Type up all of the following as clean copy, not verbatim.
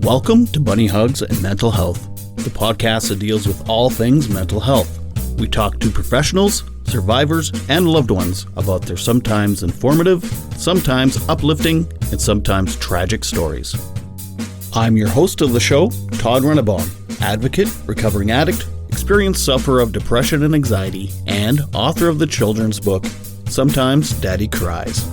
Welcome to Bunny Hugs and Mental Health, the podcast that deals with all things mental health. We talk to professionals, survivors, and loved ones about their sometimes informative, sometimes uplifting, and sometimes tragic stories. I'm your host of the show, Todd Rennebaum, advocate, recovering addict, experienced sufferer of depression and anxiety, and author of the children's book, Sometimes Daddy Cries.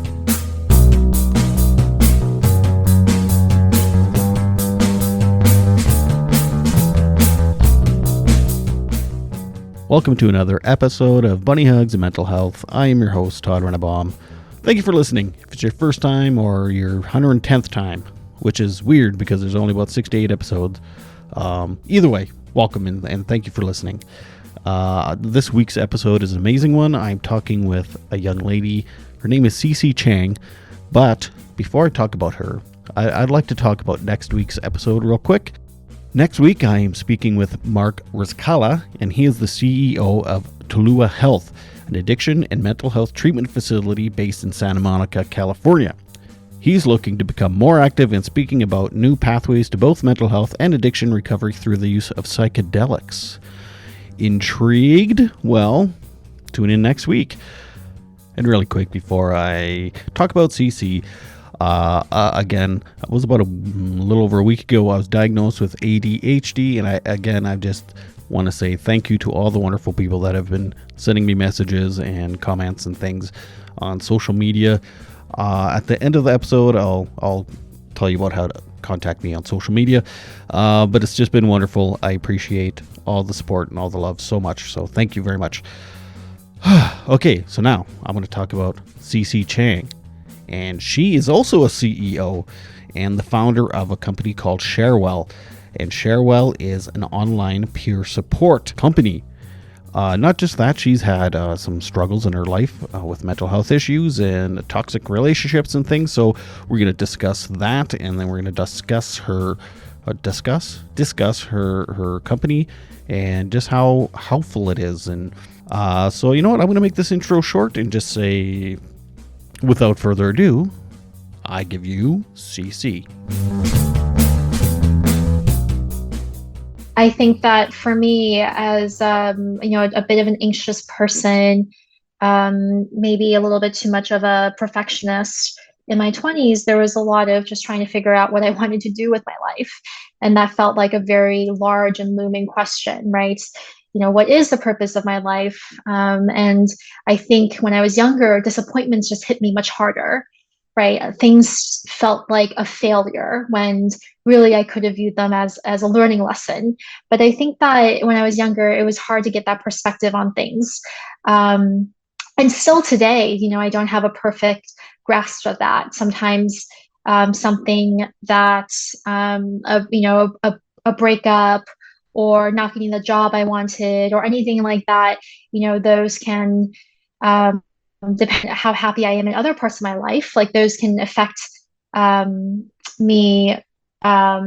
Welcome to another episode of Bunny Hugs and Mental Health. I am your host, Todd Rennebaum. Thank you for listening. If it's your first time or your 110th time, which is weird because there's only about 6 to 8 episodes, either way, welcome and thank you for listening. This week's episode is an amazing one. I'm talking with a young lady. Her name is Cece Cheng. But before I talk about her, I'd like to talk about next week's episode real quick. Next week, I am speaking with Mark Rizkala, and he is the CEO of Tulua Health, an addiction and mental health treatment facility based in Santa Monica, California. He's looking to become more active in speaking about new pathways to both mental health and addiction recovery through the use of psychedelics. Intrigued? Well, tune in next week. And really quick, before I talk about Cece, again, it was about a little over a week ago. I was diagnosed with ADHD, and I just want to say thank you to all the wonderful people that have been sending me messages and comments and things on social media. At the end of the episode, I'll tell you about how to contact me on social media, but it's just been wonderful. I appreciate all the support and all the love so much, so thank you very much. Okay, so now I'm going to talk about Cece Cheng. And she is also a CEO and the founder of a company called ShareWell. And ShareWell is an online peer support company. Not just that, she's had some struggles in her life with mental health issues and toxic relationships and things. So we're going to discuss that, and then we're going to discuss her company and just how helpful it is. And so you know what? I'm going to make this intro short and just say, without further ado, I give you Cece. I think that for me, as a bit of an anxious person, maybe a little bit too much of a perfectionist in my 20s, there was a lot of just trying to figure out what I wanted to do with my life. And that felt like a very large and looming question, right? What is the purpose of my life? And I think when I was younger, disappointments just hit me much harder, right? Things felt like a failure when really I could have viewed them as a learning lesson. But I think that when I was younger, it was hard to get that perspective on things. And still today, I don't have a perfect grasp of that. Sometimes something that, a breakup, or not getting the job I wanted, or anything like that, those can, depend on how happy I am in other parts of my life, like those can affect me a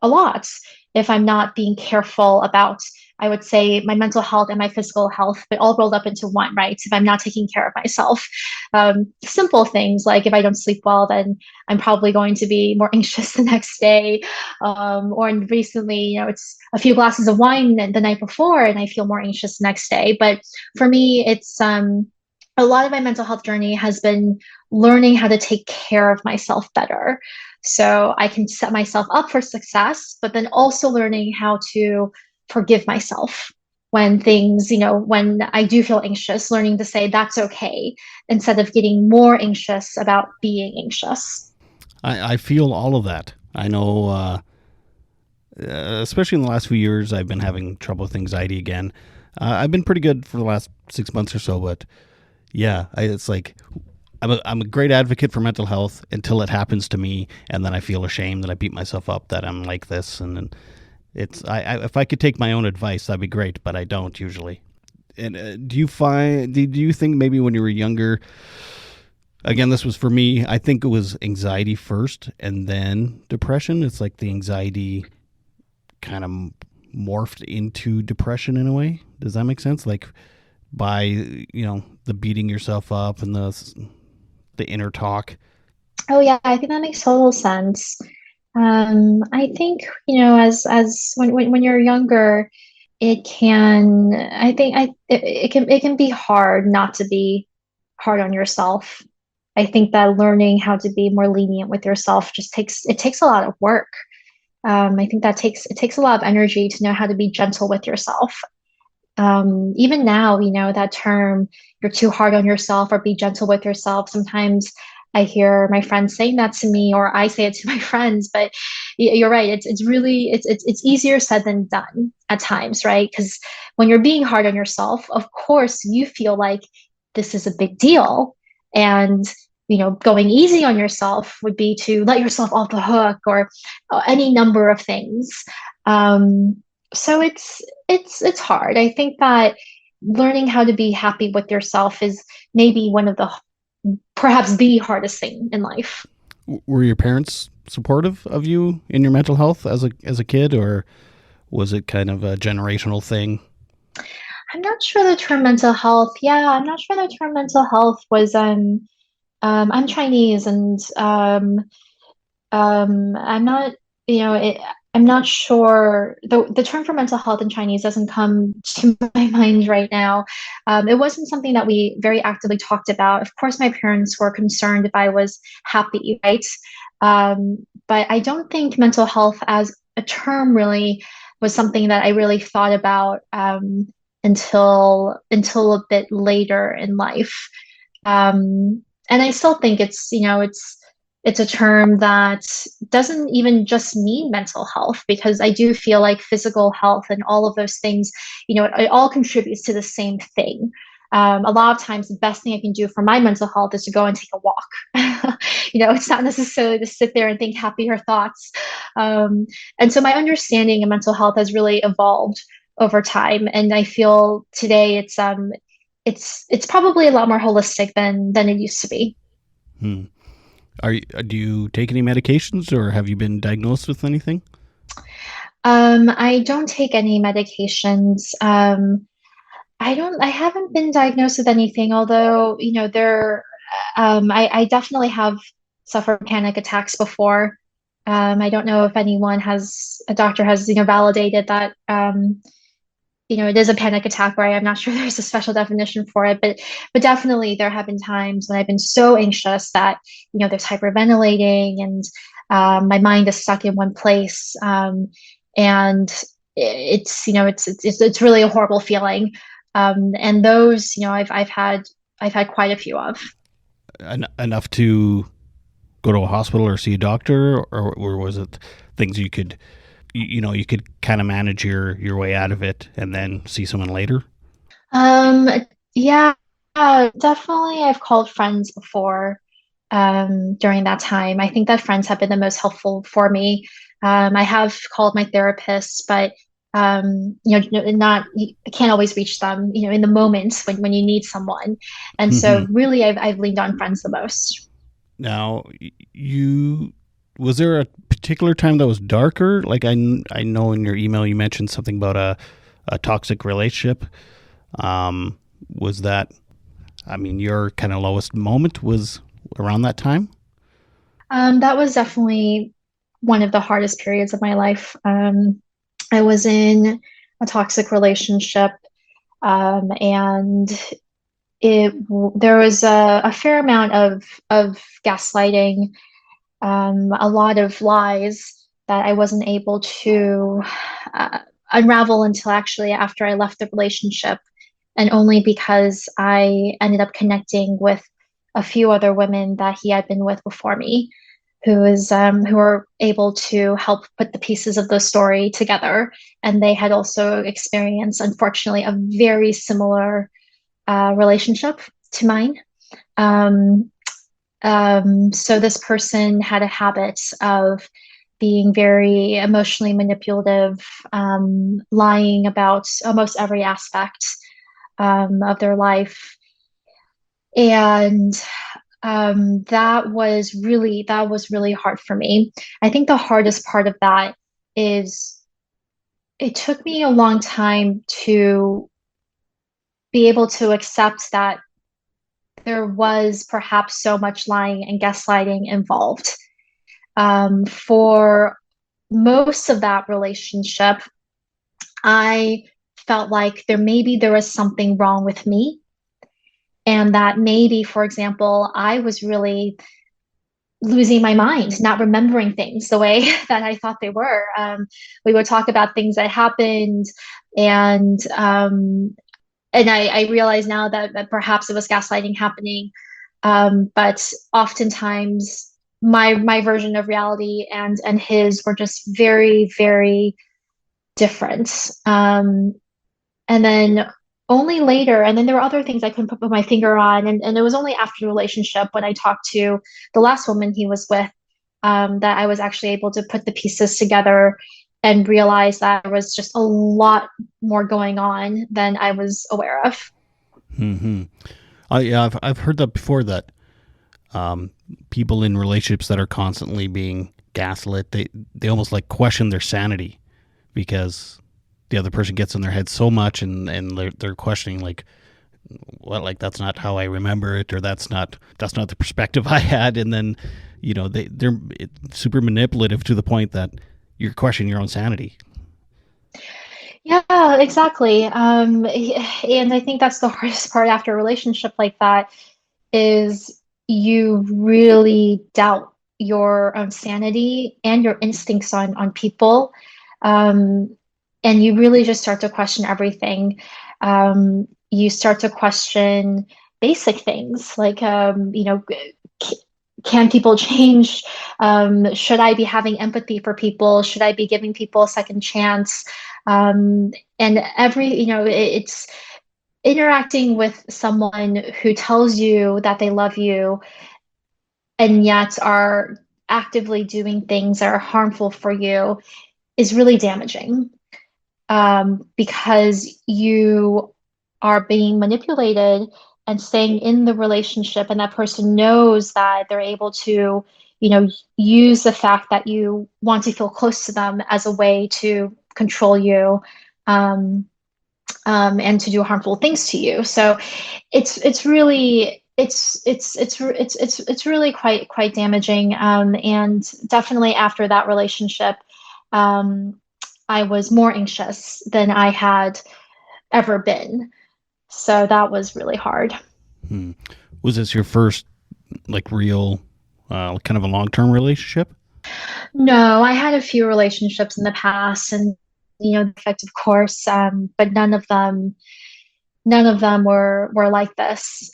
lot if I'm not being careful about, I would say, my mental health and my physical health, but all rolled up into one, right? If I'm not taking care of myself. Simple things like if I don't sleep well, then I'm probably going to be more anxious the next day. Or recently, it's a few glasses of wine the night before and I feel more anxious the next day. But for me, it's a lot of my mental health journey has been learning how to take care of myself better, so I can set myself up for success, but then also learning how to forgive myself when things, when I do feel anxious, learning to say that's okay instead of getting more anxious about being anxious. I feel all of that. I know, especially in the last few years, I've been having trouble with anxiety again. I've been pretty good for the last 6 months or so, but yeah, it's like I'm a great advocate for mental health until it happens to me, and then I feel ashamed that I beat myself up that I'm like this. And it's if I could take my own advice, that'd be great, but I don't usually. And do you think maybe when you were younger? Again, this was for me. I think it was anxiety first, and then depression. It's like the anxiety kind of morphed into depression in a way. Does that make sense? Like by the beating yourself up and the inner talk. Oh yeah, I think that makes total sense. I think, as when you're younger, it can be hard not to be hard on yourself. I think that learning how to be more lenient with yourself just takes a lot of work. I think it takes a lot of energy to know how to be gentle with yourself. Even now, that term, you're too hard on yourself or be gentle with yourself. Sometimes I hear my friends saying that to me, or I say it to my friends, but you're right. It's easier said than done at times, right? Because when you're being hard on yourself, of course, you feel like this is a big deal. And going easy on yourself would be to let yourself off the hook or any number of things. So it's hard. I think that learning how to be happy with yourself is maybe one of the perhaps the hardest thing in life. Were your parents supportive of you in your mental health as a kid, or was it kind of a generational thing? I'm not sure the term mental health. Yeah, I'm not sure the term mental health was I'm Chinese and I'm not, I'm not sure the term for mental health in Chinese doesn't come to my mind right now. It wasn't something that we very actively talked about. Of course, my parents were concerned if I was happy, right? But I don't think mental health as a term really was something that I really thought about until a bit later in life. And I still think it's a term that doesn't even just mean mental health because I do feel like physical health and all of those things, it all contributes to the same thing. A lot of times, the best thing I can do for my mental health is to go and take a walk. It's not necessarily to sit there and think happier thoughts. And so my understanding of mental health has really evolved over time, and I feel today it's probably a lot more holistic than it used to be. Hmm. Do you take any medications, or have you been diagnosed with anything? I don't take any medications. I haven't been diagnosed with anything, although, I definitely have suffered panic attacks before. I don't know if a doctor has, validated that, it is a panic attack, right? I'm not sure there's a special definition for it, but definitely there have been times when I've been so anxious that, there's hyperventilating and my mind is stuck in one place. And it's really a horrible feeling. And those, I've had quite a few of. Enough to go to a hospital or see a doctor, or was it things you could kind of manage your way out of it and then see someone later? Um, yeah, definitely. I've called friends before during that time. I think that friends have been the most helpful for me. I have called my therapist, but not you can't always reach them, in the moments when you need someone. And so really I've leaned on friends the most. Now, you was there a particular time that was darker? Like I know in your email you mentioned something about a toxic relationship. Was that, I mean, your kind of lowest moment was around that time? That was definitely one of the hardest periods of my life. I was in a toxic relationship, and it there was a fair amount of gaslighting, a lot of lies that I wasn't able to uh, unravel until actually after I left the relationship, and only because I ended up connecting with a few other women that he had been with before me, who were able to help put the pieces of the story together, and they had also experienced, unfortunately, a very similar relationship to mine. Um, so this person had a habit of being very emotionally manipulative, lying about almost every aspect of their life, and that was really hard for me. I think the hardest part of that is it took me a long time to be able to accept that there was perhaps so much lying and gaslighting involved. For most of that relationship, I felt like there was something wrong with me, and that maybe, for example, I was really losing my mind, not remembering things the way that I thought they were. We would talk about things that happened, and I realize now that perhaps it was gaslighting happening. But oftentimes my version of reality and his were just very, very different. And then only later, and then there were other things I couldn't put my finger on. And it was only after the relationship when I talked to the last woman he was with, that I was actually able to put the pieces together and realize that there was just a lot more going on than I was aware of. Mm-hmm. Yeah, I've heard that before, that um, people in relationships that are constantly being gaslit, they almost like question their sanity, because the other person gets in their head so much, and they're questioning, like, well, like, that's not how I remember it, or that's not the perspective I had. And then, they're super manipulative to the point that you're questioning your own sanity. Yeah, exactly. And I think that's the hardest part after a relationship like that is you really doubt your own sanity and your instincts on people. Um, and you really just start to question everything. You start to question basic things like, c- can people change? Should I be having empathy for people? Should I be giving people a second chance? And it's interacting with someone who tells you that they love you and yet are actively doing things that are harmful for you is really damaging, because you are being manipulated and staying in the relationship, and that person knows that they're able to, use the fact that you want to feel close to them as a way to control you, um, and to do harmful things to you. So it's really it's really quite damaging. And definitely after that relationship, um, I was more anxious than I had ever been. So that was really hard. Hmm. Was this your first, like, real, kind of a long term relationship? No, I had a few relationships in the past, and the effect, of course, but none of them were like this.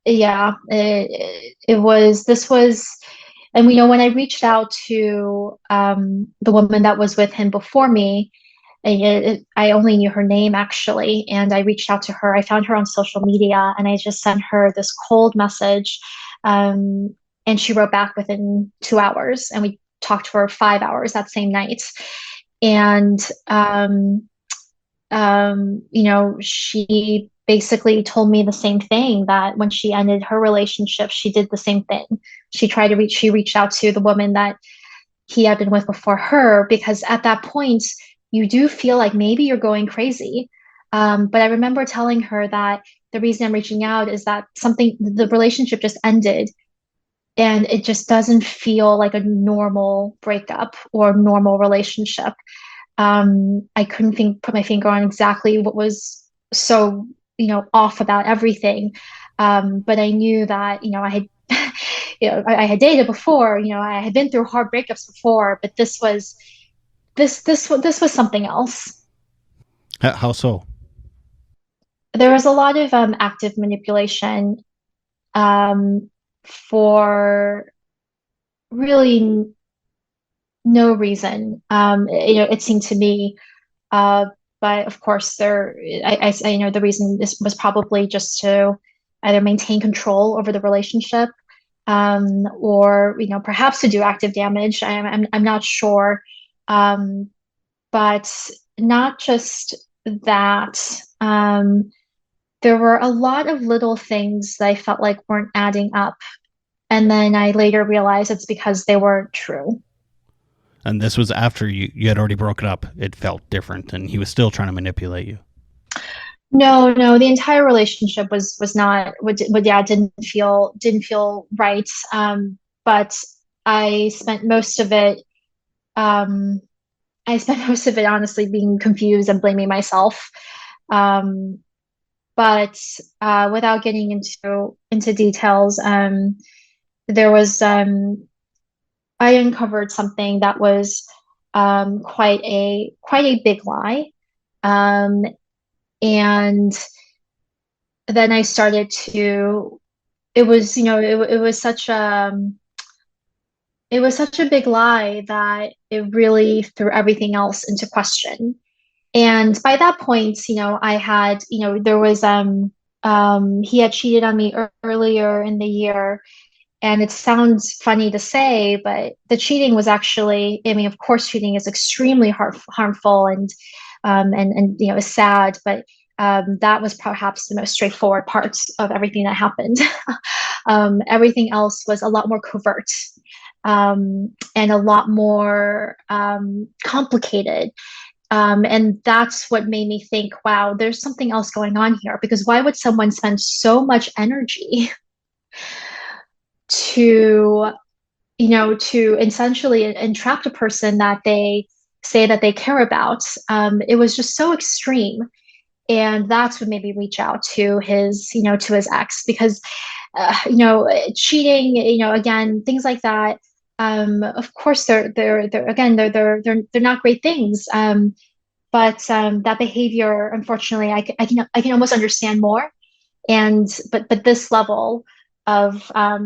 Yeah, it was, this was, and when I reached out to the woman that was with him before me, I only knew her name actually, and I reached out to her. I found her on social media, and I just sent her this cold message, um, and she wrote back within 2 hours, and we talked for 5 hours that same night. And she basically told me the same thing, that when she ended her relationship, she did the same thing. She reached out to the woman that he had been with before her, because at that point, you do feel like maybe you're going crazy. But I remember telling her that the reason I'm reaching out is that the relationship just ended, and it just doesn't feel like a normal breakup or normal relationship. I couldn't put my finger on exactly what was so, off about everything. But I knew that, I had, I had dated before, I had been through hard breakups before, but this was something else. How so? There was a lot of active manipulation, um, for really no reason. It seemed to me. Uh, but of course, I know the reason this was probably just to either maintain control over the relationship, or perhaps to do active damage. I'm not sure, um, but not just that. There were a lot of little things that I felt like weren't adding up, and then I later realized it's because they weren't true. And this was after you had already broken up. It felt different, and he was still trying to manipulate you. No, no, the entire relationship was not, yeah, didn't feel right. But I spent most of it, um, I spent most of it honestly being confused and blaming myself. Um, but without getting into details, there was I uncovered something that was quite a big lie, um, and then I started to. It was it was such a big lie that it really threw everything else into question. And by that point, I had, there was he had cheated on me earlier in the year. And it sounds funny to say, but the cheating was actually, I mean, of course, cheating is extremely harmful and is sad, but that was perhaps the most straightforward parts of everything that happened. Everything else was a lot more covert, and a lot more complicated. And that's what made me think, wow, there's something else going on here. Because why would someone spend so much energy to, to essentially entrap a person that they say that they care about? It was just so extreme. And that's what made me reach out to to his ex, because, cheating, again, things like that. Of course, they're again, they're not great things. But that behavior, unfortunately, I can almost understand more. And but this level of I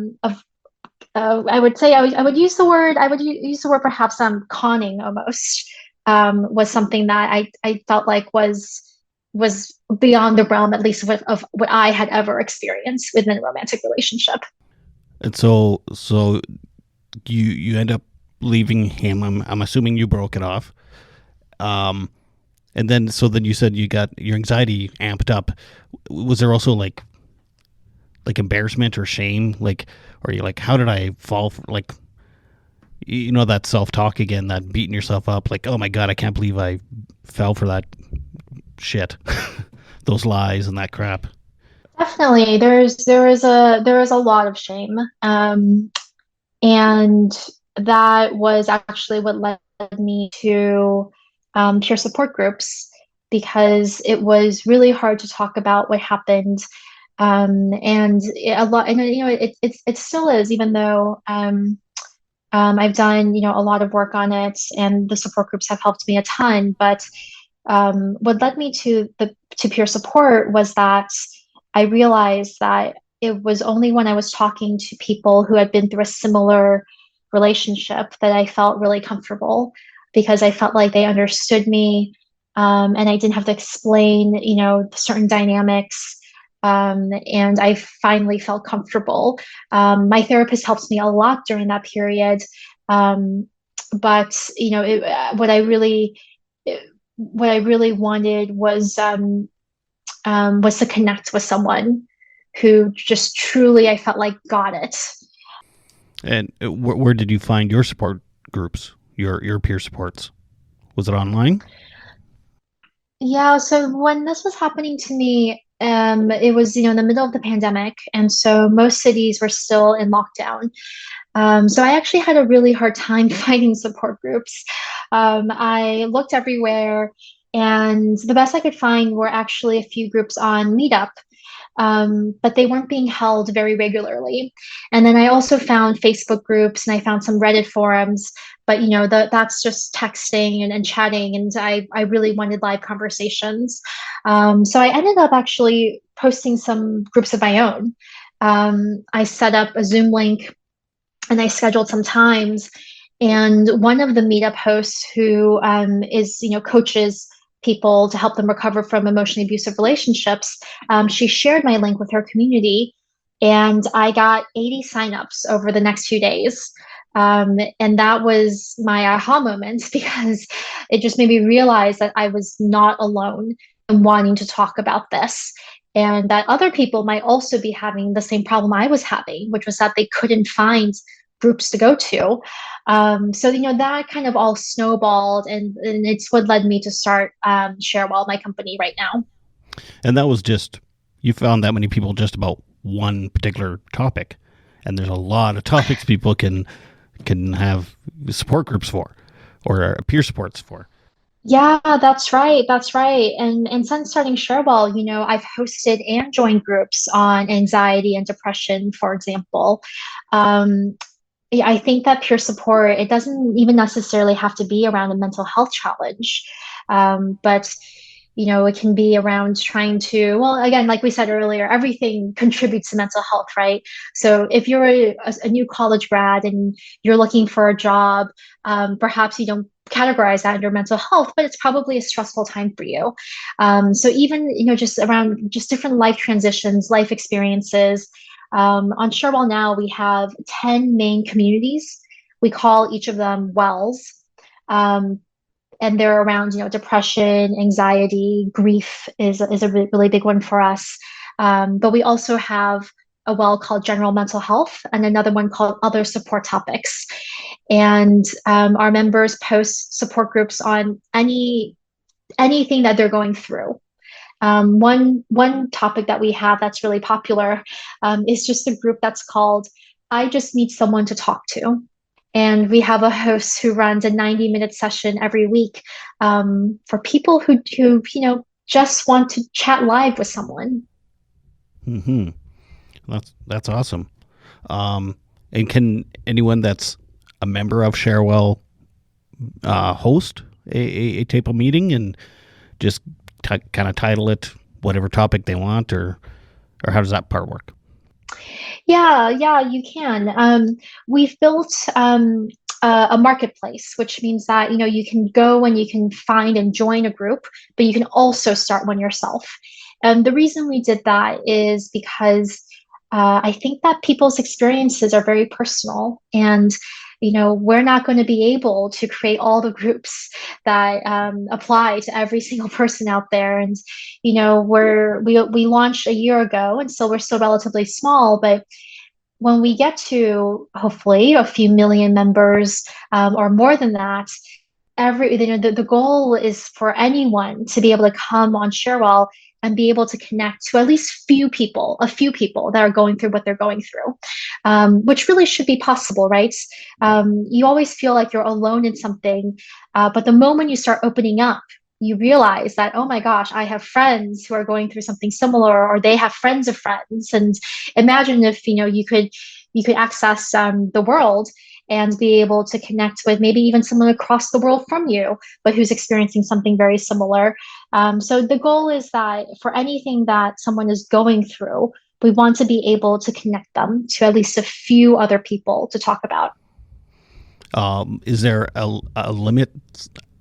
would say I would use the word use the word perhaps conning almost, was something that I felt like was beyond the realm, at least of what I had ever experienced within a romantic relationship. And so you end up leaving him. I'm assuming you broke it off. Um, and then you said you got your anxiety amped up. Was there also like embarrassment or shame, like, or you like, how did I fall for, like, that self-talk again, that beating yourself up, like, oh my god, I can't believe I fell for that shit, those lies and that crap. Definitely, there is a lot of shame, and that was actually what led me to peer support groups, because it was really hard to talk about what happened. And a lot, and it still is, even though I've done a lot of work on it, and the support groups have helped me a ton. But what led me to peer support was that I realized that it was only when I was talking to people who had been through a similar relationship that I felt really comfortable, because I felt like they understood me, and I didn't have to explain, certain dynamics. And I finally felt comfortable. My therapist helped me a lot during that period. Um, but what I really wanted was to connect with someone who just truly I felt like got it. And where did you find your support groups, your peer supports? Was it online? Yeah, so when this was happening to me, it was, in the middle of the pandemic, and so most cities were still in lockdown. So I actually had a really hard time finding support groups. I looked everywhere, and the best I could find were actually a few groups on Meetup, but they weren't being held very regularly. And then I also found Facebook groups, and I found some Reddit forums, but that's just texting and chatting, and I really wanted live conversations. So I ended up actually posting some groups of my own. I set up a Zoom link, and I scheduled some times. And one of the meetup hosts, who is, coaches people to help them recover from emotionally abusive relationships, she shared my link with her community, and I got 80 signups over the next 2 days. And that was my aha moment, because it just made me realize that I was not alone in wanting to talk about this, and that other people might also be having the same problem I was having, which was that they couldn't find groups to go to. So that kind of all snowballed, and it's what led me to start ShareWell, my company right now. And that was just, you found that many people just about one particular topic, and there's a lot of topics people can can have support groups for, or peer supports for. Yeah, that's right. That's right. And since starting ShareWell, I've hosted and joined groups on anxiety and depression, for example. Um, yeah, I think that peer support, it doesn't even necessarily have to be around a mental health challenge. But it can be around trying to, well, again, like we said earlier, everything contributes to mental health, right? So if you're a new college grad and you're looking for a job, perhaps you don't categorize that under mental health, but it's probably a stressful time for you. So even, just around just different life transitions, life experiences. On ShareWell now, we have 10 main communities. We call each of them wells. Um, and they're around, depression, anxiety, grief is a really big one for us. But we also have a well called general mental health and another one called other support topics. And our members post support groups on anything that they're going through. One topic that we have that's really popular is just a group that's called "I Just Need Someone to Talk to," and we have a host who runs a 90-minute session every week for people who just want to chat live with someone. Hmm. That's awesome. And can anyone that's a member of ShareWell host a type of meeting and just kind of title it whatever topic they want, or how does that part work? Yeah, you can. We've built a marketplace, which means that you can go and you can find and join a group, but you can also start one yourself. And the reason we did that is because I think that people's experiences are very personal, and we're not going to be able to create all the groups that apply to every single person out there. And we launched a year ago, and so we're still relatively small, but when we get to hopefully a few million members or more than that, the goal is for anyone to be able to come on ShareWell and be able to connect to at least a few people that are going through what they're going through, which really should be possible, right? You always feel like you're alone in something, but the moment you start opening up, you realize that, oh my gosh, I have friends who are going through something similar, or they have friends of friends. And imagine if you could access the world and be able to connect with maybe even someone across the world from you, but who's experiencing something very similar. So the goal is that for anything that someone is going through, we want to be able to connect them to at least a few other people to talk about. Is there a limit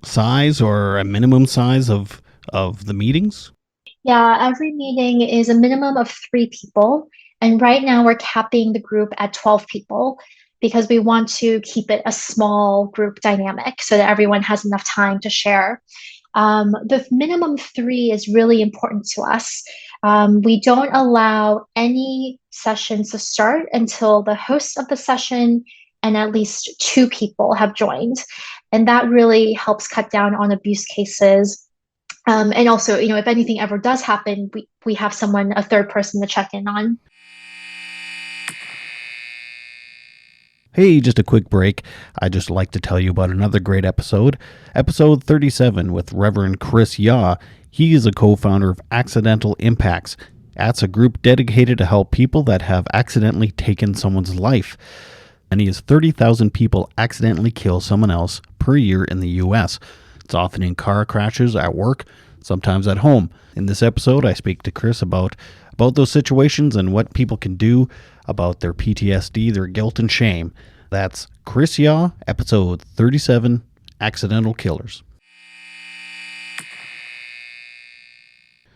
size or a minimum size of the meetings? Yeah, every meeting is a minimum of 3 people. And right now we're capping the group at 12 people because we want to keep it a small group dynamic so that everyone has enough time to share. The minimum 3 is really important to us. We don't allow any sessions to start until the host of the session and at least 2 people have joined. And that really helps cut down on abuse cases. And also, if anything ever does happen, we have a third person to check in on. Hey, just a quick break. I'd just like to tell you about another great episode 37 with Reverend Chris Yaw. He is a co-founder of Accidental Impacts. That's a group dedicated to help people that have accidentally taken someone's life. And he has 30,000 people accidentally kill someone else per year in the U.S. It's often in car crashes, at work, sometimes at home. In this episode, I speak to Chris about those situations and what people can do about their PTSD, their guilt and shame. That's Chris Yaw, episode 37, Accidental Killers.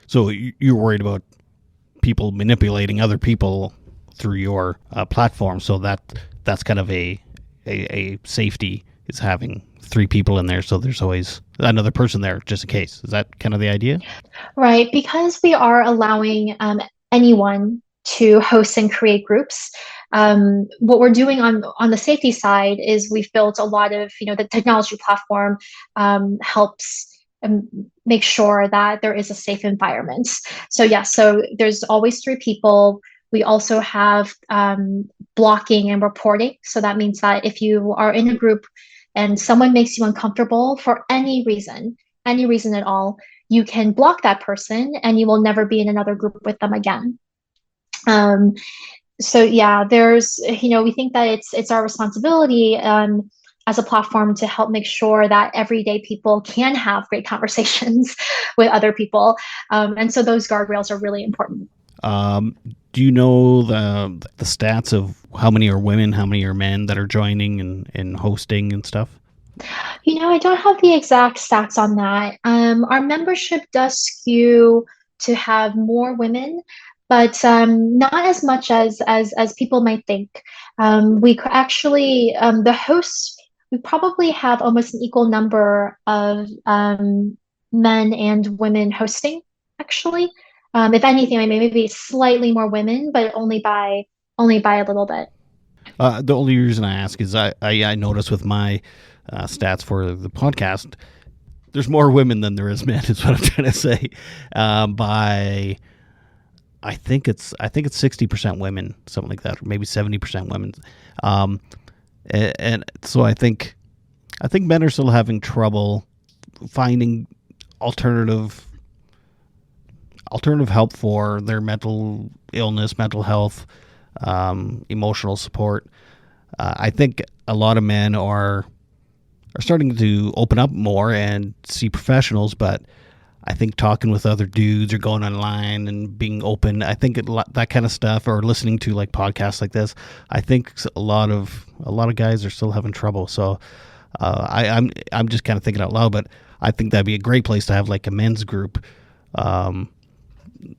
So you're worried about people manipulating other people through your platform, so that's kind of a safety, is having 3 people in there, so there's always another person there just in case. Is that kind of the idea? Right, because we are allowing anyone to host and create groups. What we're doing on the safety side is we've built a lot of, the technology platform helps make sure that there is a safe environment. So yeah, so there's always 3 people. We also have blocking and reporting. So that means that if you are in a group and someone makes you uncomfortable for any reason at all, you can block that person and you will never be in another group with them again. Um, so yeah, we think that it's our responsibility as a platform to help make sure that everyday people can have great conversations with other people. And so those guardrails are really important. Do you know the stats of how many are women, how many are men that are joining and hosting and stuff? I don't have the exact stats on that. Our membership does skew to have more women, but not as much as people might think. The hosts, we probably have almost an equal number of men and women hosting, actually. If anything, I mean, maybe slightly more women, but only by a little bit. The only reason I ask is I notice with my stats for the podcast, there's more women than there is men. Is what I'm trying to say. By I think it's 60% women, something like that, or maybe 70% women. And so I think men are still having trouble finding alternative help for their mental illness, mental health, emotional support. I think a lot of men are starting to open up more and see professionals, but I think talking with other dudes or going online and being open, I think that kind of stuff, or listening to like podcasts like this, I think a lot of guys are still having trouble. So I'm just kind of thinking out loud, but I think that'd be a great place to have like a men's group. On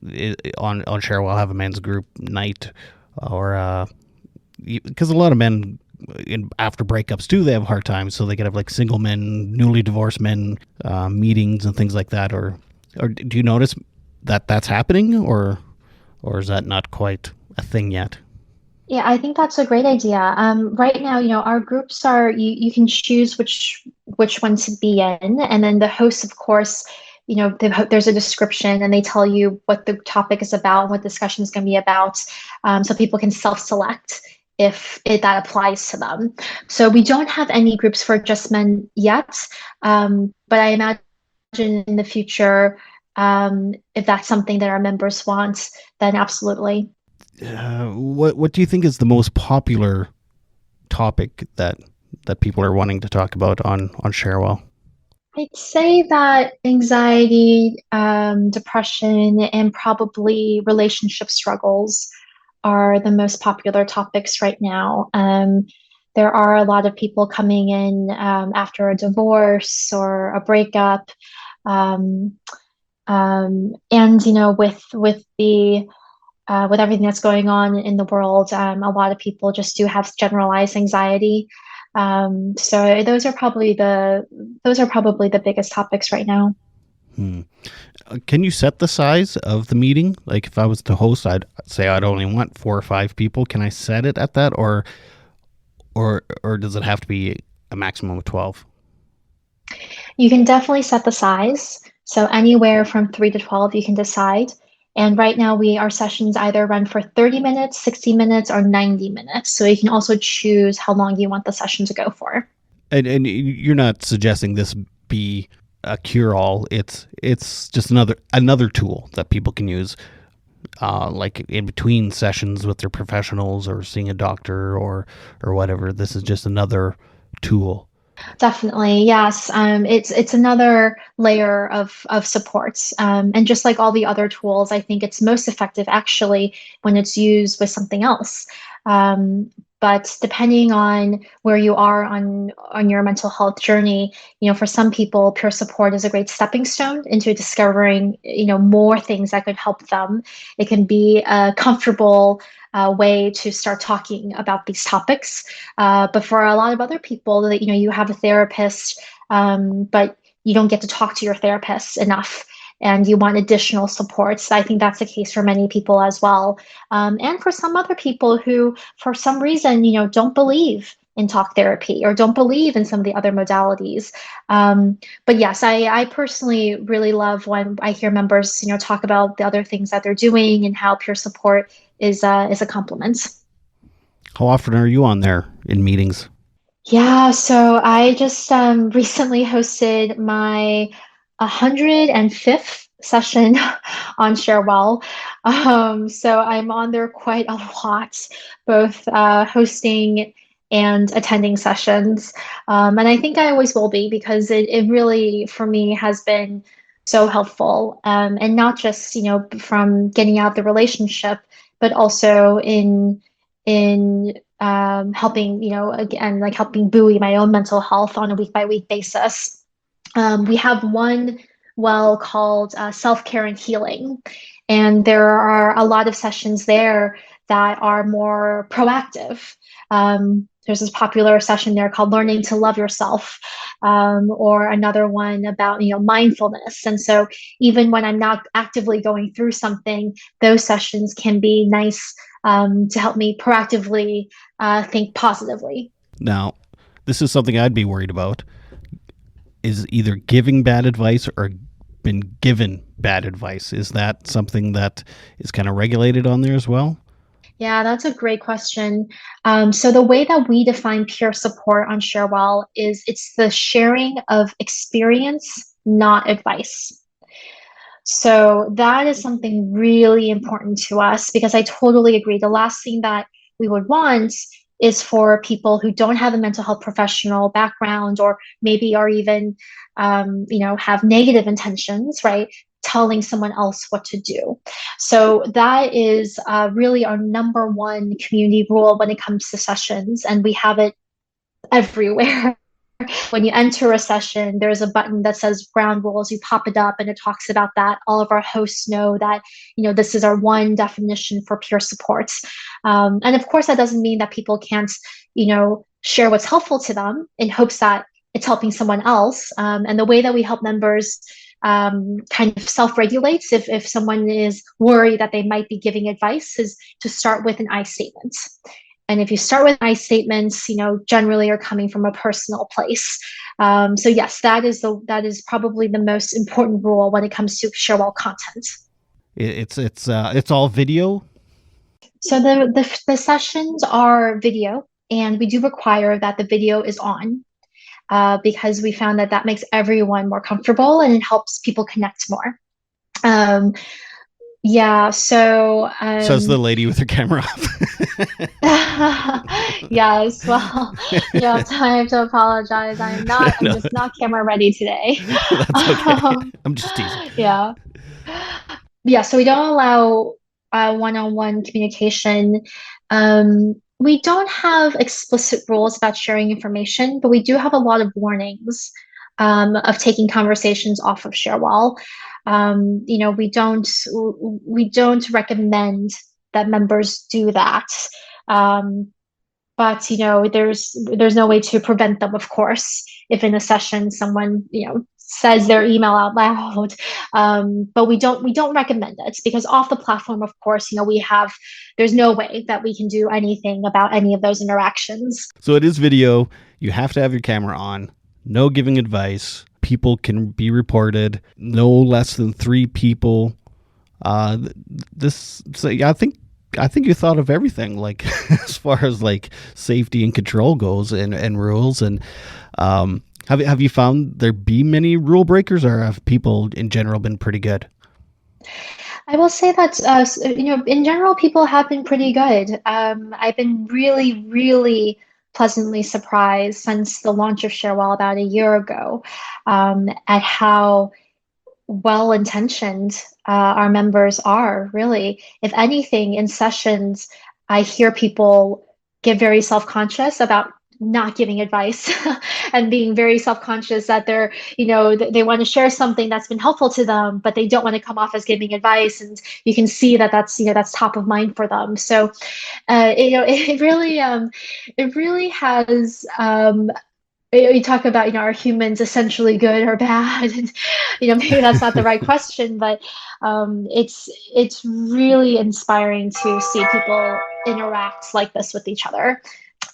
ShareWell, I'll have a men's group night, or because a lot of men after breakups too, they have hard times, so they could have like single men, newly divorced men meetings and things like that. Or do you notice that that's happening, or is that not quite a thing yet? Yeah, I think that's a great idea. Right now, our groups are you can choose which one to be in, and then the hosts, of course, there's a description and they tell you what the topic is about and what discussion is going to be about, so people can self-select if that applies to them. So we don't have any groups for just men yet, but I imagine in the future, if that's something that our members want, then absolutely. What do you think is the most popular topic that people are wanting to talk about on ShareWell? I'd say that anxiety, depression, and probably relationship struggles are the most popular topics right now. There are a lot of people coming in after a divorce or a breakup, um, and with everything that's going on in the world, a lot of people just do have generalized anxiety. So those are probably the biggest topics right now. Hmm. Can you set the size of the meeting? Like if I was the host, I'd say I'd only want 4 or 5 people. Can I set it at that, or does it have to be a maximum of 12? You can definitely set the size. So anywhere from 3 to 12, you can decide. And right now, our sessions either run for 30 minutes, 60 minutes, or 90 minutes. So you can also choose how long you want the session to go for. And you're not suggesting this be a cure-all. It's just another tool that people can use, like in between sessions with their professionals or seeing a doctor or whatever. This is just another tool. Definitely, yes. It's another layer of supports, and just like all the other tools, I think it's most effective actually when it's used with something else. Um, but depending on where you are on your mental health journey, for some people, peer support is a great stepping stone into discovering, more things that could help them. It can be a comfortable way to start talking about these topics. But for a lot of other people, that you have a therapist, but you don't get to talk to your therapist enough, and you want additional supports. I think that's the case for many people as well, and for some other people who, for some reason, don't believe in talk therapy or don't believe in some of the other modalities. But yes, I personally really love when I hear members, talk about the other things that they're doing and how peer support is a compliment. How often are you on there in meetings? Yeah, so I just recently hosted my 105th session on ShareWell. So I'm on there quite a lot, both hosting and attending sessions. And I think I always will be because it really, for me, has been so helpful. And not just, from getting out the relationship, but also in helping, again, like helping buoy my own mental health on a week by week basis. We have one well called Self-Care and Healing, and there are a lot of sessions there that are more proactive. There's this popular session there called Learning to Love Yourself, or another one about, mindfulness. And so even when I'm not actively going through something, those sessions can be nice to help me proactively think positively. Now, this is something I'd be worried about is either giving bad advice or been given bad advice. Is that something that is kind of regulated on there as well? Yeah, that's a great question. So the way that we define peer support on ShareWell is it's the sharing of experience, not advice. So that is something really important to us because I totally agree. The last thing that we would want is for people who don't have a mental health professional background or maybe are even, have negative intentions, right? Telling someone else what to do. So that is really our number one community rule when it comes to sessions, and we have it everywhere. When you enter a session, there's a button that says ground rules. You pop it up and it talks about that. All of our hosts know that, this is our one definition for peer supports. And of course, that doesn't mean that people can't, share what's helpful to them in hopes that it's helping someone else. And the way that we help members kind of self-regulate if someone is worried that they might be giving advice is to start with an I statement. And if you start with I statements, generally are coming from a personal place. So yes, that is probably the most important rule when it comes to ShareWell content. It's all video. So the sessions are video, and we do require that the video is on because we found that that makes everyone more comfortable and it helps people connect more. Um, yeah, so Says the lady with her camera off. yes, well, I have to apologize. I'm No, just not camera ready today. that's okay. Um, I'm just teasing. yeah. Yeah, so we don't allow one-on-one communication. We don't have explicit rules about sharing information, but we do have a lot of warnings of taking conversations off of ShareWell. We don't recommend that members do that. Um, but there's no way to prevent them, of course, if in a session someone says their email out loud. But we don't recommend it because off the platform, of course, there's no way that we can do anything about any of those interactions. So it is video. You have to have your camera on. No giving advice. People can be reported. No less than 3 people. This. So yeah, I think you thought of everything, like as far as like safety and control goes, and rules. And have you found there be many rule breakers, or have people in general been pretty good? I will say that in general, people have been pretty good. I've been really, really pleasantly surprised since the launch of ShareWell about a year ago, at how well intentioned our members are, really. If anything, in sessions, I hear people get very self conscious about not giving advice and being very self conscious that they want to share something that's been helpful to them, but they don't want to come off as giving advice. And you can see that that's top of mind for them. So, it really has. You talk about, are humans essentially good or bad? And, maybe that's not the right question, but it's really inspiring to see people interact like this with each other.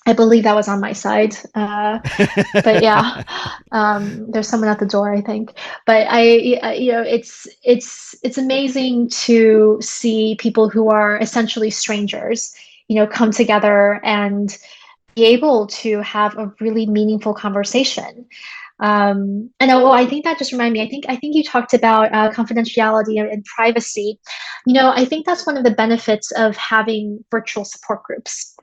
I believe that was on my side. But yeah, there's someone at the door, I think. But it's amazing to see people who are essentially strangers come together and be able to have a really meaningful conversation. And I think that just reminded me. I think you talked about confidentiality and privacy. I think that's one of the benefits of having virtual support groups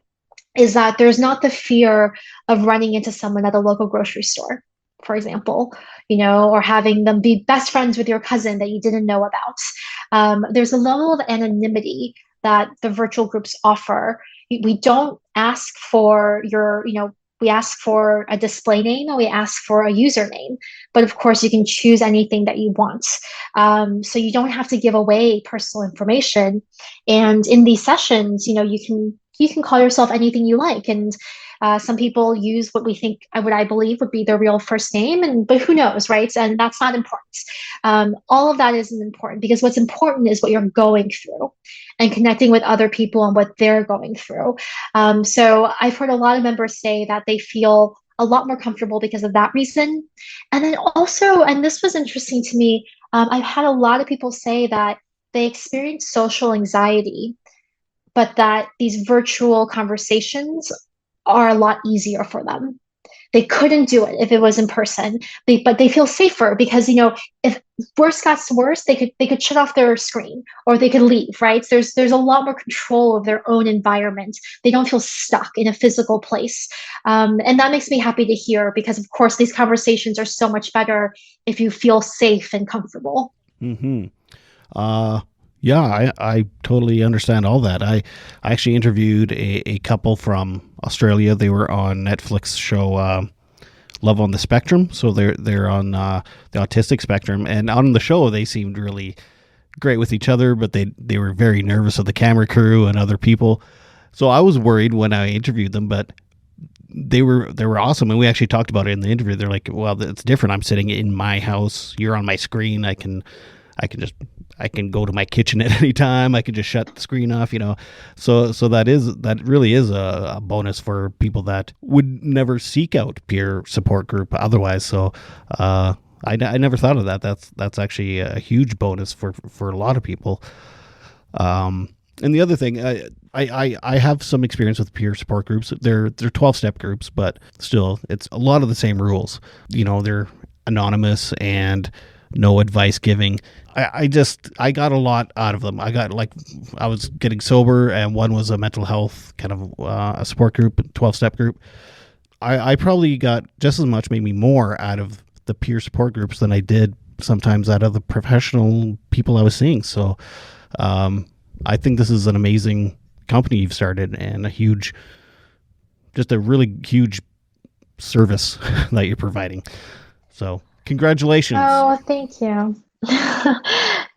is that there's not the fear of running into someone at a local grocery store, for example, or having them be best friends with your cousin that you didn't know about. There's a level of anonymity that the virtual groups offer. We don't ask for we ask for a display name and we ask for a username. But of course, you can choose anything that you want. So you don't have to give away personal information. And in these sessions, you can call yourself anything you like. And some people use what I believe would be their real first name, but who knows, right? And that's not important. All of that isn't important because what's important is what you're going through and connecting with other people and what they're going through. So I've heard a lot of members say that they feel a lot more comfortable because of that reason. And then also, and this was interesting to me, I've had a lot of people say that they experience social anxiety, but that these virtual conversations are a lot easier for them. They couldn't do it if it was in person, but they feel safer because if worse got worse, they could shut off their screen or they could leave. Right? There's a lot more control of their own environment. They don't feel stuck in a physical place, and that makes me happy to hear because of course these conversations are so much better if you feel safe and comfortable. Mm-hmm. Yeah, I totally understand all that. I actually interviewed a couple from Australia. They were on Netflix show Love on the Spectrum. So they're on the autistic spectrum. And on the show, they seemed really great with each other, but they were very nervous of the camera crew and other people. So I was worried when I interviewed them, but they were awesome. And we actually talked about it in the interview. They're like, well, it's different. I'm sitting in my house. You're on my screen. I can go to my kitchen at any time. I can just shut the screen off, So that really is a bonus for people that would never seek out peer support group otherwise. So I never thought of that. That's actually a huge bonus for a lot of people. And the other thing, I have some experience with peer support groups. They're 12-step groups, but still, it's a lot of the same rules. They're anonymous and no advice giving. I got a lot out of them. I was getting sober, and one was a mental health kind of a support group, 12-step group. I probably got just as much, maybe more, out of the peer support groups than I did sometimes out of the professional people I was seeing. So I think this is an amazing company you've started and just a really huge service that you're providing. So congratulations. Oh, thank you.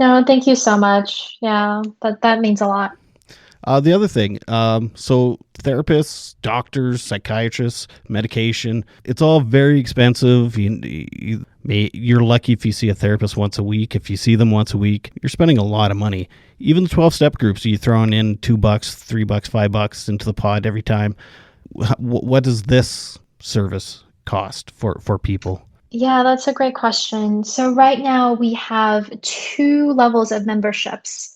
No, thank you so much. Yeah, that means a lot. The other thing, so therapists, doctors, psychiatrists, medication, it's all very expensive. You're lucky if you see a therapist once a week. If you see them once a week, you're spending a lot of money. Even the 12-step groups, you throwing in $2, $3, $5 into the pot every time. What does this service cost for people? Yeah, that's a great question. So right now we have two levels of memberships.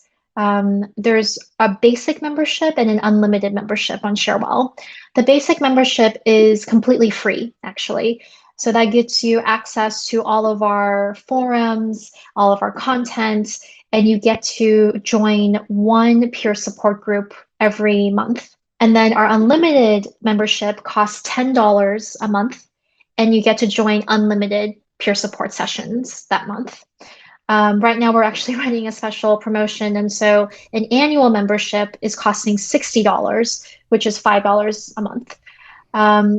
There's a basic membership and an unlimited membership on ShareWell. The basic membership is completely free, actually. So that gets you access to all of our forums, all of our content, and you get to join one peer support group every month. And then our unlimited membership costs $10 a month, and you get to join unlimited peer support sessions that month. Right now, we're actually running a special promotion. And so an annual membership is costing $60, which is $5 a month.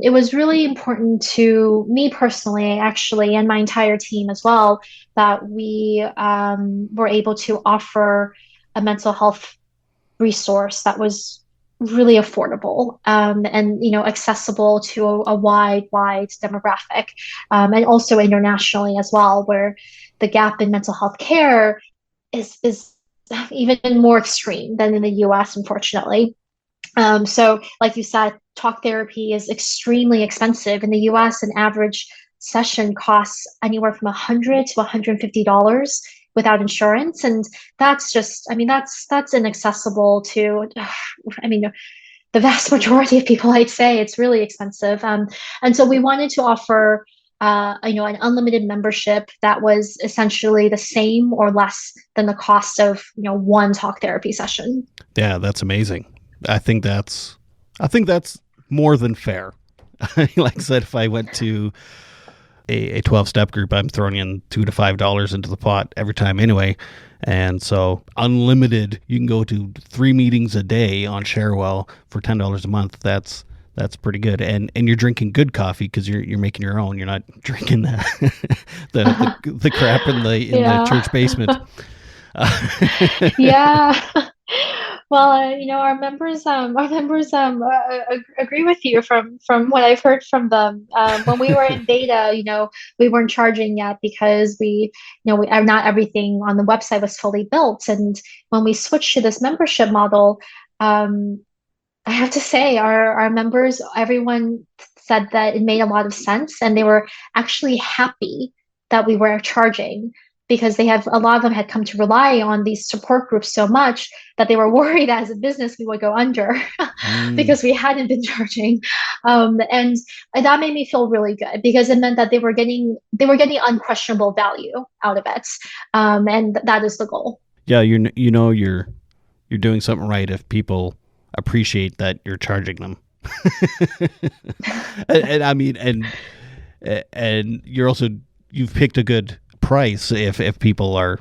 It was really important to me personally, actually, and my entire team as well, that we were able to offer a mental health resource that was really affordable and accessible to a wide demographic, and also internationally as well, where the gap in mental health care is even more extreme than in the US, unfortunately. So, like you said, talk therapy is extremely expensive. In the US, an average session costs anywhere from $100 to $150 without insurance. And that's just, that's inaccessible to, the vast majority of people, I'd say it's really expensive. And so we wanted to offer, an unlimited membership that was essentially the same or less than the cost of, one talk therapy session. Yeah, that's amazing. I think that's more than fair. Like I said, if I went to a 12-step group, I'm throwing in $2 to $5 into the pot every time anyway. And so unlimited, you can go to 3 meetings a day on ShareWell for $10 a month. That's pretty good. And you're drinking good coffee because you're making your own. You're not drinking the crap in the church basement. Yeah. Well, our members agree with you from what I've heard from them. When we were in beta, we weren't charging yet because not everything on the website was fully built. And when we switched to this membership model, I have to say our members, everyone said that it made a lot of sense, and they were actually happy that we were charging, because a lot of them had come to rely on these support groups so much that they were worried as a business we would go under because we hadn't been charging. And that made me feel really good, because it meant that they were getting unquestionable value out of it. And that is the goal. Yeah, you're doing something right if people appreciate that you're charging them. and I mean, and you've picked a good price if people are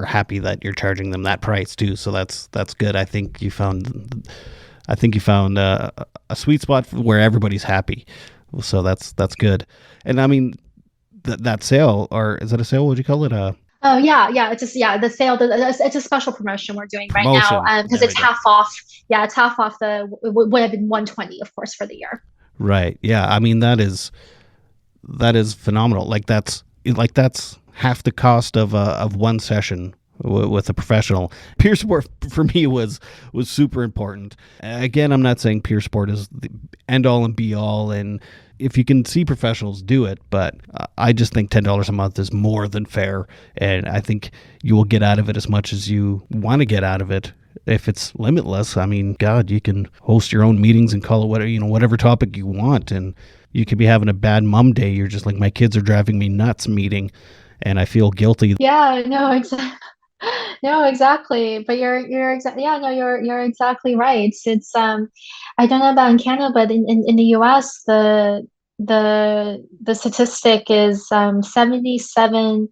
happy that you're charging them that price too. So that's good. I think you found a sweet spot where everybody's happy. So that's good. And I mean that sale, or is that a sale? What would you call it? Oh yeah. It's just the sale. It's a special promotion we're doing right now, because it's half off. Yeah, it's half off. It would have been $120, of course, for the year. Right. Yeah. I mean that is phenomenal. Like that's half the cost of one session with a professional. Peer support for me was super important. Again, I'm not saying peer support is the end all and be all, and if you can see professionals, do it, but I just think $10 a month is more than fair, and I think you will get out of it as much as you want to get out of it. If it's limitless, I mean, God, you can host your own meetings and call it whatever topic you want, and you could be having a bad mom day. You're just like, my kids are driving me nuts meeting, and I feel guilty. Yeah, no, exactly. No, exactly. But you're exactly, yeah, no, you're exactly right. It's I don't know about in Canada, but in the US, the statistic is 77%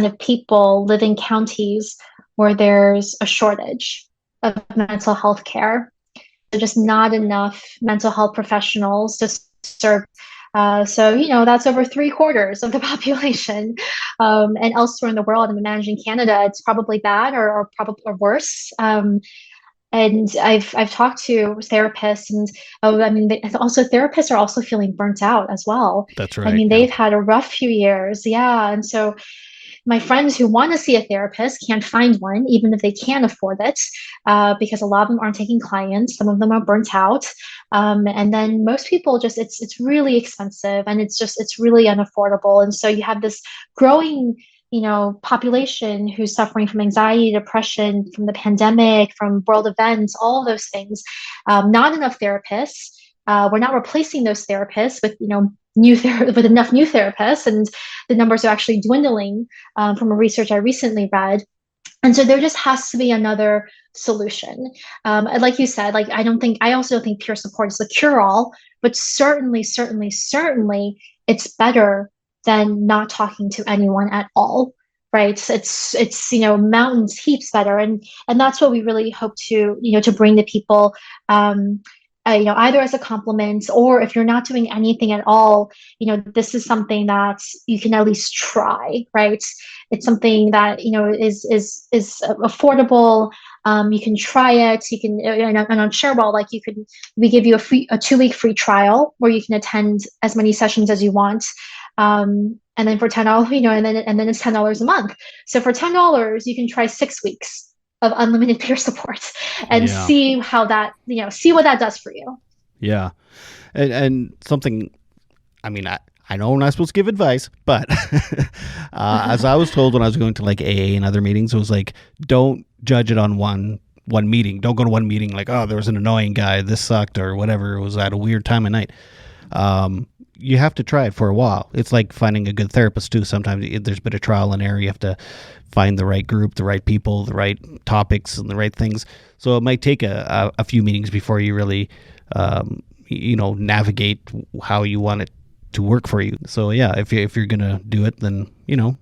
of people live in counties where there's a shortage of mental health care. There's just not enough mental health professionals to serve. So, that's over 3/4 of the population. And elsewhere in the world, I'm imagining Canada, it's probably bad or probably or worse. And I've talked to therapists, and also therapists are also feeling burnt out as well. That's right. I mean, they've had a rough few years. Yeah. And so my friends who want to see a therapist can't find one, even if they can afford it, because a lot of them aren't taking clients. Some of them are burnt out. And then most people it's really expensive, and it's really unaffordable. And so you have this growing, population who's suffering from anxiety, depression, from the pandemic, from world events, all of those things. Not enough therapists. We're not replacing those therapists with, with enough new therapists, and the numbers are actually dwindling, from a research I recently read. And so there just has to be another solution. Like you said, I also don't think peer support is the cure-all, but certainly it's better than not talking to anyone at all, right? It's mountains heaps better, and that's what we really hope to to bring to people. Either as a compliment, or if you're not doing anything at all, this is something that you can at least try, right? It's something that, is affordable. You can try it. You can, and on ShareWell, we give you a 2-week free trial where you can attend as many sessions as you want. And then for $10, and then it's $10 a month. So for $10, you can try 6 weeks of unlimited peer support and see how that, see what that does for you. Yeah. And something, I mean, I know I'm not supposed to give advice, but as I was told when I was going to AA and other meetings, it was like, don't judge it on one one meeting. Don't go to one meeting like, oh, there was an annoying guy, this sucked, or whatever. It was at a weird time of night. You have to try it for a while. It's like finding a good therapist too. Sometimes there's a bit of trial and error. You have to find the right group, the right people, the right topics, and the right things. So it might take a few meetings before you really, navigate how you want it to work for you. So yeah, if you're gonna do it, then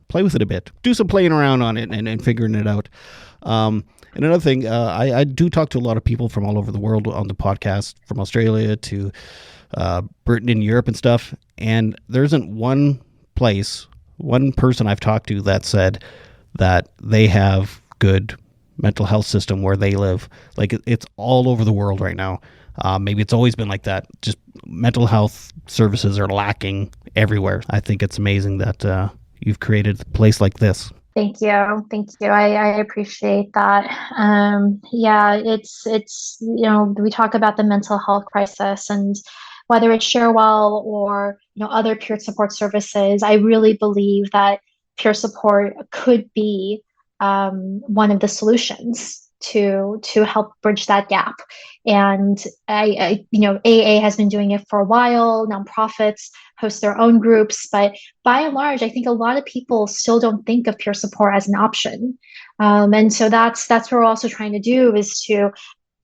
play with it a bit. Do some playing around on it and figuring it out. And another thing, I do talk to a lot of people from all over the world on the podcast, from Australia to Britain and Europe and stuff, and there isn't one person I've talked to that said that they have good mental health system where they live. Like it's all over the world right now. Maybe it's always been like that. Just mental health services are lacking everywhere. I think it's amazing that you've created a place like this. Thank you. I appreciate that. It's we talk about the mental health crisis, and whether it's ShareWell or other peer support services, I really believe that peer support could be one of the solutions to help bridge that gap. And AA has been doing it for a while. Nonprofits host their own groups, but by and large, I think a lot of people still don't think of peer support as an option. And so that's what we're also trying to do, is to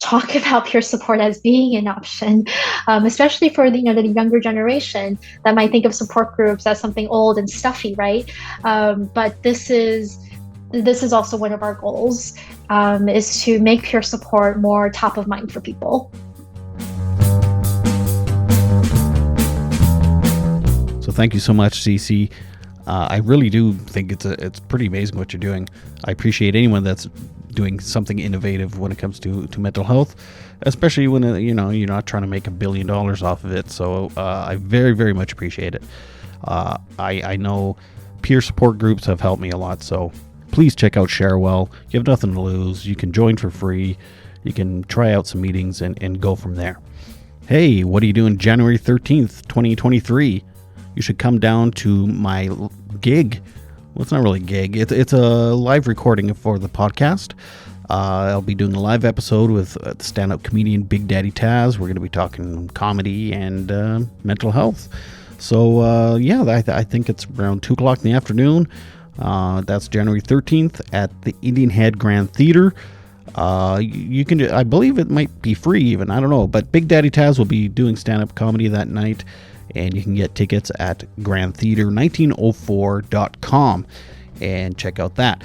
talk about peer support as being an option, especially for the younger generation that might think of support groups as something old and stuffy, right? But this is also one of our goals, is to make peer support more top of mind for people. So thank you so much, Cece. I really do think it's pretty amazing what you're doing. I appreciate anyone that's doing something innovative when it comes to mental health, especially when you're not trying to make $1 billion off of it. So I very, very much appreciate it. I know peer support groups have helped me a lot, so please check out ShareWell. You have nothing to lose. You can join for free. You can try out some meetings and go from there. Hey, what are you doing January 13th, 2023? You should come down to my gig. Well, it's not really a gig. It's a live recording for the podcast. I'll be doing a live episode with stand-up comedian Big Daddy Taz. We're going to be talking comedy and mental health. So, I think it's around 2 o'clock in the afternoon. That's January 13th at the Indian Head Grand Theater. You can I believe it might be free even. I don't know. But Big Daddy Taz will be doing stand-up comedy that night. And you can get tickets at grandtheater1904.com and check out that.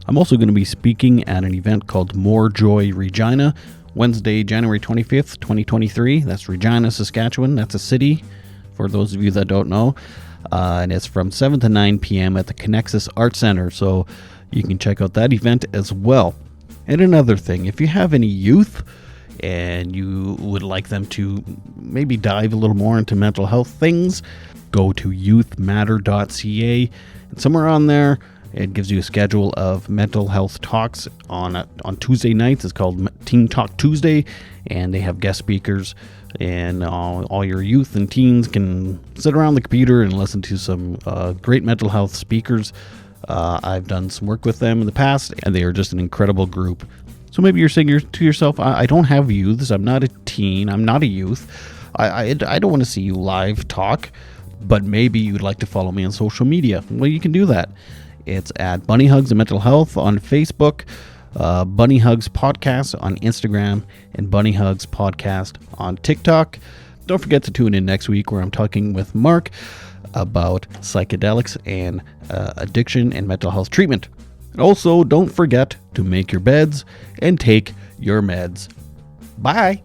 I'm also going to be speaking at an event called More Joy Regina, Wednesday, January 25th, 2023. That's Regina, Saskatchewan. That's a city, for those of you that don't know. And it's from 7 to 9 p.m. at the Connexus Art Center. So you can check out that event as well. And another thing, if you have any youth and you would like them to maybe dive a little more into mental health things, go to youthmatter.ca, and somewhere on there it gives you a schedule of mental health talks on Tuesday nights. It's called Teen Talk Tuesday, and they have guest speakers, and all your youth and teens can sit around the computer and listen to some great mental health speakers. I've done some work with them in the past, and they are just an incredible group. So maybe you're saying to yourself, I don't have youths, I'm not a teen, I'm not a youth, I don't want to see you live talk, but maybe you'd like to follow me on social media. Well, you can do that. It's at Bunny Hugs and Mental Health on Facebook, Bunny Hugs Podcast on Instagram, and Bunny Hugs Podcast on TikTok. Don't forget to tune in next week where I'm talking with Mark about psychedelics and addiction and mental health treatment. Also, don't forget to make your beds and take your meds. Bye.